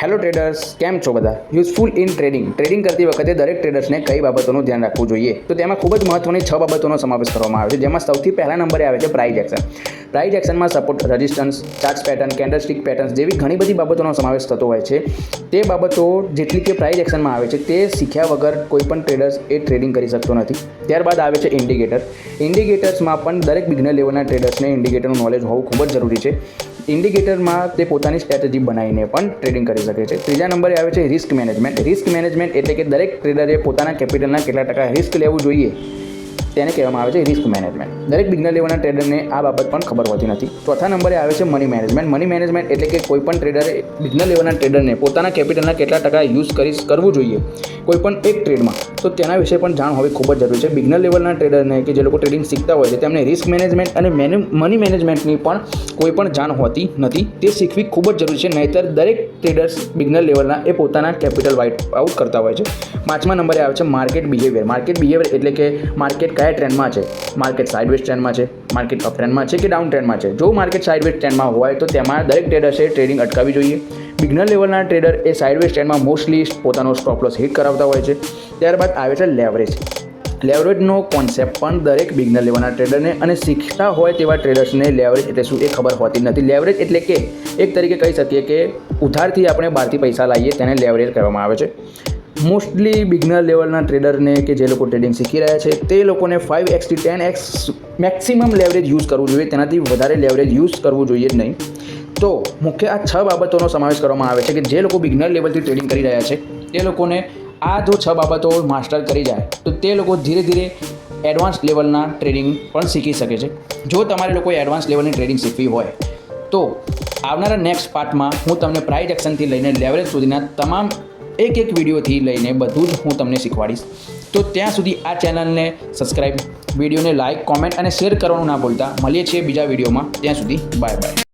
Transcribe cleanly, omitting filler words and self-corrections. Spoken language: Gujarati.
હેલો ટ્રેડર્સ, કેમ છો બધા? યુઝફુલ ઇન ટ્રેડિંગ કરતી વખતે દરેક ટ્રેડર્સને કઈ બાબતોનું ધ્યાન રાખવું જોઈએ? તો તેમાં ખૂબ જ મહત્ત્વની 6 બાબતોનો સમાવેશ કરવામાં આવે છે, જેમાં સૌથી પહેલા નંબરે આવે છે પ્રાઇસ એક્શન. પ્રાઇસ એક્શનમાં support, resistance, chart pattern, candlestick patterns જેવી ઘણી બધી બાબતોનો સમાવેશ થતો હોય છે. તે બાબતો જેટલી કે પ્રાઇસ એક્શનમાં આવે છે તે શીખ્યા વગર કોઈ પણ ટ્રેડર્સ એ ટ્રેડિંગ કરી શકતો નથી. ત્યારબાદ આવે છે ઇન્ડિકેટર. ઇન્ડિકેટર્સમાં પણ દરેક બિગનર લેવલના ટ્રેડર્સને ઇન્ડિકેટરનું નોલેજ હોવું ખૂબ જ જરૂરી છે. ઇન્ડિકેટરમાં તે પોતાની સ્ટ્રેટેજી બનાવીને પણ ટ્રેડિંગ કરી શકે છે. ત્રીજા નંબરે આવે છે રિસ્ક મેનેજમેન્ટ. રિસ્ક મેનેજમેન્ટ એટલે કે દરેક ટ્રેડરે પોતાના કેપિટલના કેટલા ટકા રિસ્ક લેવું જોઈએ તેને કહેવામાં આવે છે રિસ્ક મેનેજમેન્ટ. દરેક બિગનર લેવલના ટ્રેડરને આ બાબત પણ ખબર હોતી નથી. ચોથા નંબરે આવે છે મની મેનેજમેન્ટ. મની મેનેજમેન્ટ એટલે કે કોઈ પણ ટ્રેડરે બિગનર લેવલના ટ્રેડરને પોતાના કેપિટલના કેટલા ટકા યુઝ કરવું જોઈએ કોઈ પણ એક ટ્રેડમાં, તો તેના વિશે પણ જાણ હોવી ખૂબ જ જરૂરી છે. બિગનર લેવલના ટ્રેડરને કે જે લોકો ટ્રેડિંગ શીખતા હોય છે તેમને રિસ્ક મેનેજમેન્ટ અને મની મેનેજમેન્ટની પણ કોઈ પણ જાણ હોતી નથી. તે શીખવી ખૂબ જ જરૂરી છે, નહીંતર દરેક ટ્રેડર્સ બિગનર લેવલના એ પોતાના કેપિટલ વાઇટ આઉટ કરતા હોય છે. પાંચમા નંબરે આવે છે માર્કેટ બિહેવિયર. માર્કેટ બિહેવિયર એટલે કે માર્કેટ કયા ટ્રેન્ડમાં છે. માર્કેટ સાઇડવેઝ ટ્રેન્ડમાં છે, માર્કેટ અપ ટ્રેન્ડમાં છે કે ડાઉન ટ્રેન્ડમાં છે. જો માર્કેટ સાઇડવેઝ ટ્રેન્ડમાં હોય તો તેમાં દરેક ટ્રેડર્સે ટ્રેડિંગ અટકાવવી જોઈએ. બિગનર લેવલના ટ્રેડર એ સાઇડવેઝ ટ્રેન્ડમાં મોસ્ટલી પોતાનો સ્ટોપ લોસ હિટ કરાવતા હોય છે. ત્યારબાદ આવે છે લેવરેજ. લેવરેજનો કોન્સેપ્ટ પણ દરેક બિગનર લેવલના ટ્રેડરને અને શીખતા હોય તેવા ટ્રેડર્સને લેવરેજ એટલે શું એ ખબર હોતી નથી. લેવરેજ એટલે કે એક તરીકે કહી શકીએ કે ઉધારથી આપણે બહારથી પૈસા લાવીએ તેને લેવરેજ કહેવામાં આવે છે. મોસ્ટલી બિગનર લેવલના ટ્રેડરને કે જે લોકો ટ્રેડિંગ શીખી રહ્યા છે તે લોકોને 5x થી 10x મેક્સિમમ લેવરેજ યુઝ કરવું જોઈએ, તેનાથી વધારે લેવરેજ યુઝ કરવું જોઈએ જ નહીં. તો મુખ્ય આ 6 બાબતોનો સમાવેશ કરવામાં આવે છે કે જે લોકો બિગનર લેવલથી ટ્રેડિંગ કરી રહ્યા છે તે લોકોને આ જો 6 બાબતો માસ્ટર કરી જાય તો તે લોકો ધીરે ધીરે એડવાન્સ લેવલના ટ્રેડિંગ પણ શીખી શકે છે. જો તમારે લોકોએ એડવાન્સ લેવલની ટ્રેડિંગ શીખવી હોય તો આવનારા નેક્સ્ટ પાર્ટમાં હું તમને પ્રાઇસ એક્શનથી લઈને લેવરેજ સુધીના તમામ એક વિડીયોથી લઈને બધું જ હું તમને શીખવાડીશ. તો ત્યાં સુધી આ ચેનલને સબસ્ક્રાઈબ, વિડીયોને લાઇક, કોમેન્ટ અને શેર કરવાનું ના ભૂલતા. મળીએ છીએ બીજા વિડીયોમાં. ત્યાં સુધી બાય બાય.